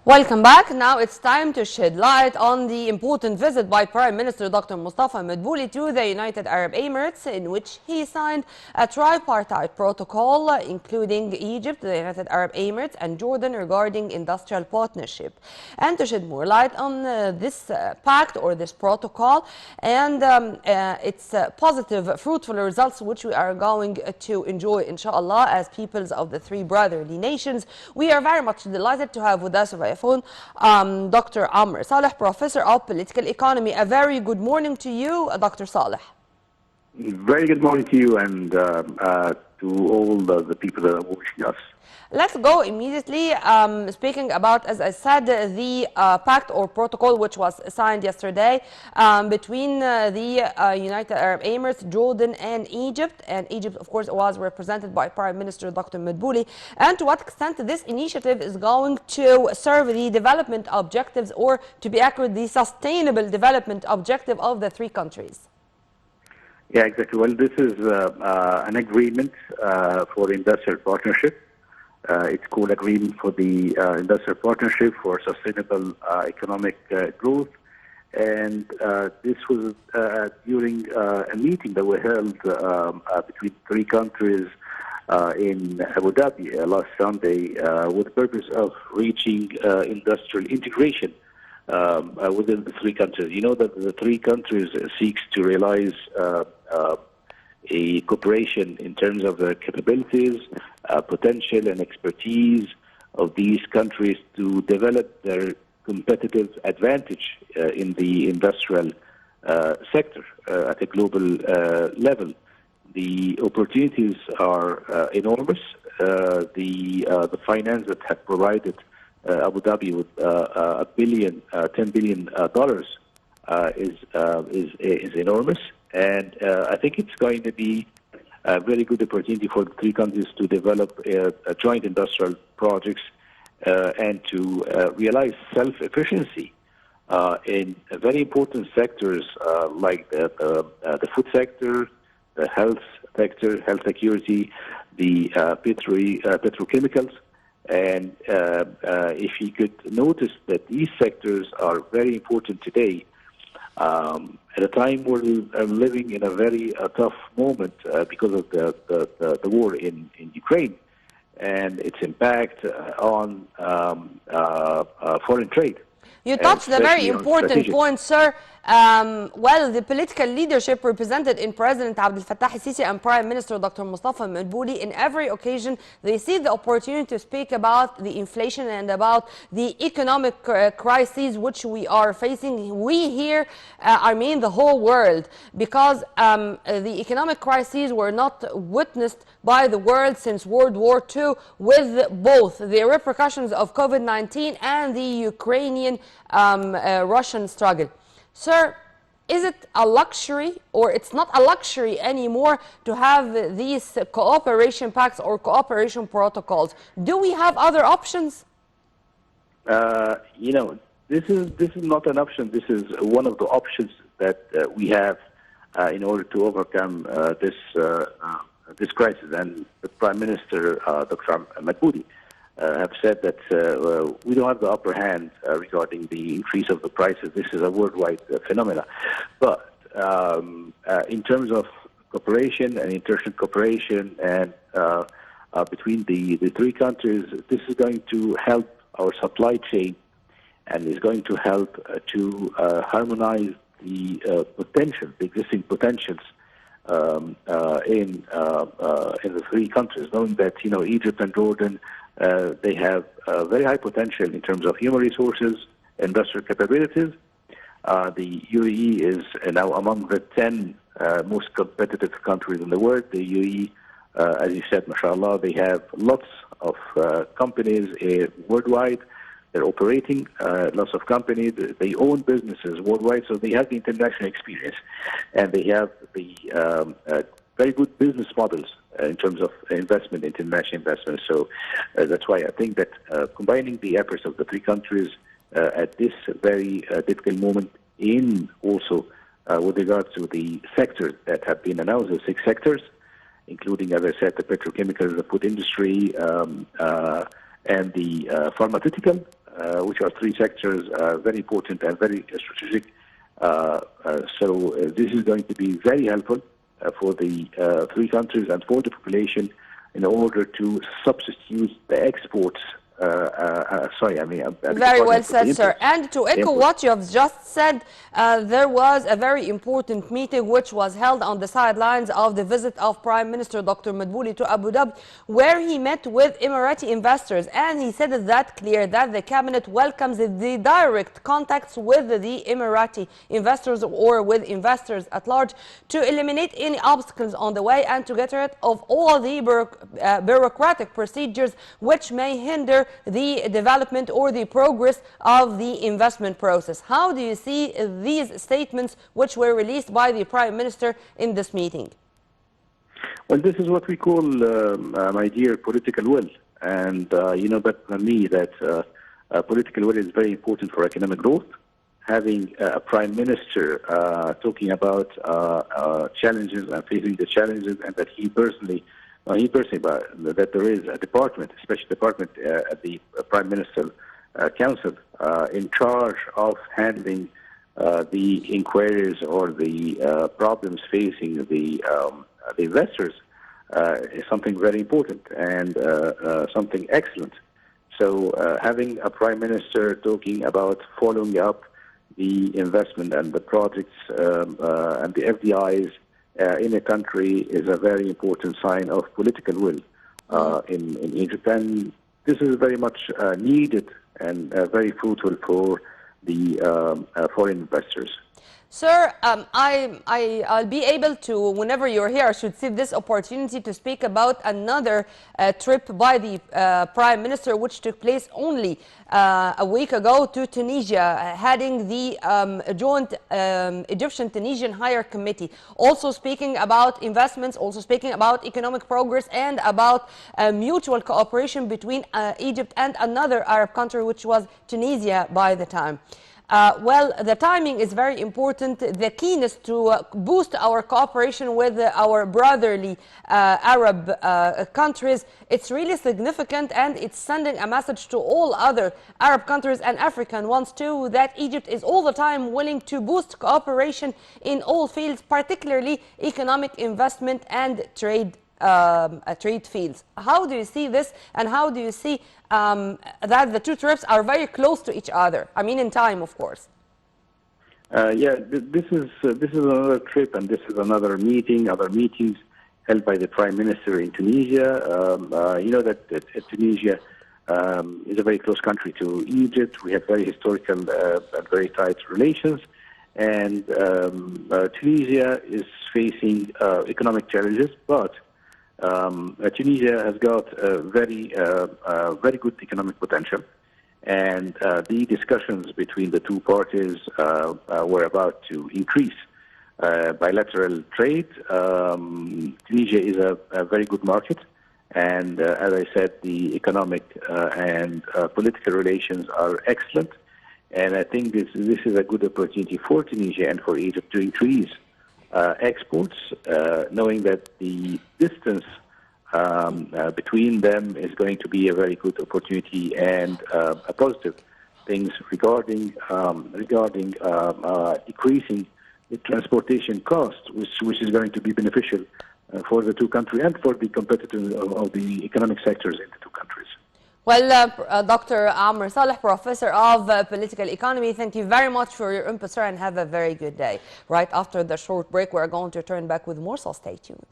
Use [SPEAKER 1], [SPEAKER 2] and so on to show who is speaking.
[SPEAKER 1] Welcome back. Now it's time to shed light on the important visit by Prime Minister Dr. Mustafa Madbouli to the United Arab Emirates, in which he signed a tripartite protocol including Egypt, the United Arab Emirates and Jordan regarding industrial partnership. And to shed more light on this pact or this protocol and its positive, fruitful results which we are going to enjoy, inshallah, as peoples of the three brotherly nations, we are very much delighted to have with us via phone Dr. Amr Saleh, Professor of Political Economy. A very good morning to you, Dr. Saleh.
[SPEAKER 2] Very good morning to you and to all the people that are watching us.
[SPEAKER 1] Let's go immediately speaking about, as I said, the pact or protocol which was signed yesterday between the United Arab Emirates, Jordan and Egypt. And Egypt, of course, was represented by Prime Minister Dr. Madbouli. And to what extent this initiative is going to serve the development objectives, or to be accurate, the sustainable development objective of the three countries?
[SPEAKER 2] Yeah, exactly. Well, this is an agreement for industrial partnership. It's called Agreement for the Industrial Partnership for Sustainable Economic Growth. And this was during a meeting that was held between three countries in Abu Dhabi last Sunday with the purpose of reaching industrial integration within the three countries. You know that the three countries seeks to realize a cooperation in terms of the capabilities, potential and expertise of these countries to develop their competitive advantage in the industrial sector at a global level. The opportunities are enormous. The finance that have provided Abu Dhabi with $10 billion is enormous. And I think it's going to be a very good opportunity for the three countries to develop joint industrial projects and to realize self-efficiency in very important sectors like the food sector, the health sector, health security, the petrochemicals. And if you could notice that these sectors are very important today, at a time where we are living in a very tough moment because of the war in Ukraine and its impact on foreign trade.
[SPEAKER 1] You touched a very important point, sir. Well, the political leadership represented in President Abdel Fattah al-Sisi and Prime Minister Dr. Mustafa Madbouli, in every occasion, they see the opportunity to speak about the inflation and about the economic crises which we are facing. We here, I mean the whole world, because the economic crises were not witnessed by the world since World War II, with both the repercussions of COVID-19 and the Ukrainian Russian struggle. Sir, is it a luxury, or it's not a luxury anymore, to have these cooperation pacts or cooperation protocols? Do we have other options?
[SPEAKER 2] You know, this is not an option. This is one of the options that we have in order to overcome this crisis. And the Prime Minister, Dr. Madbouli, have said that we don't have the upper hand regarding the increase of the prices. This is a worldwide phenomenon. But in terms of cooperation and international cooperation and between the three countries, this is going to help our supply chain and is going to help to harmonize the existing potentials in the three countries, knowing that, you know, Egypt and Jordan, they have very high potential in terms of human resources, industrial capabilities. The UAE is now among the 10 most competitive countries in the world. The UAE, as you said, mashallah, they have lots of companies worldwide. They're operating lots of companies. They own businesses worldwide, so they have the international experience, and they have the very good business models in terms of investment, international investment. So that's why I think that combining the efforts of the three countries at this very difficult moment, in also with regards to the sectors that have been announced, the 6 sectors, including, as I said, the petrochemicals, the food industry, and the pharmaceutical which are three sectors, very important and very strategic. So this is going to be very helpful for the three countries and for the population in order to substitute the exports.
[SPEAKER 1] Very well said, sir. And to echo what you have just said, there was a very important meeting which was held on the sidelines of the visit of Prime Minister Dr. Madbouli to Abu Dhabi, where he met with Emirati investors. And he said that clear that the cabinet welcomes the direct contacts with the Emirati investors or with investors at large to eliminate any obstacles on the way and to get rid of all the bureaucratic procedures which may hinder the development or the progress of the investment process. How do you see these statements which were released by the Prime Minister in this meeting?
[SPEAKER 2] Well, this is what we call, my dear, political will. And you know better than me that political will is very important for economic growth. Having a Prime Minister talking about challenges and facing the challenges, and that he personally, that there is a department, a special department at the Prime Minister Council in charge of handling the inquiries or the problems facing the investors is something very important and something excellent. So having a Prime Minister talking about following up the investment and the projects and the FDIs in a country is a very important sign of political will in Egypt. And this is very much needed and very fruitful for the foreign investors.
[SPEAKER 1] Sir, I'll be able to, whenever you're here, I should see this opportunity to speak about another trip by the Prime Minister, which took place only a week ago to Tunisia, heading the joint Egyptian-Tunisian Higher Committee, also speaking about investments, also speaking about economic progress and about mutual cooperation between Egypt and another Arab country, which was Tunisia by the time. Well, the timing is very important. The keenness to boost our cooperation with our brotherly Arab countries, it's really significant, and it's sending a message to all other Arab countries and African ones too, that Egypt is all the time willing to boost cooperation in all fields, particularly economic investment and trade fields. How do you see this, and how do you see that the two trips are very close to each other? I mean, in time, of course.
[SPEAKER 2] Yeah, this is another trip, and this is another meeting, other meetings held by the Prime Minister in Tunisia. You know that Tunisia is a very close country to Egypt. We have very historical and very tight relations, and Tunisia is facing economic challenges, but Tunisia has got very good economic potential, and the discussions between the two parties were about to increase bilateral trade. Tunisia is a very good market, and as I said, the economic and political relations are excellent, and I think this is a good opportunity for Tunisia and for Egypt to increase exports, knowing that the distance between them is going to be a very good opportunity and a positive things regarding decreasing the transportation cost, which is going to be beneficial for the two countries and for the competitiveness of the economic sectors in the two countries.
[SPEAKER 1] Well, Dr. Amr Saleh, Professor of Political Economy, thank you very much for your input, sir, and have a very good day. Right after the short break, we're going to turn back with more, so stay tuned.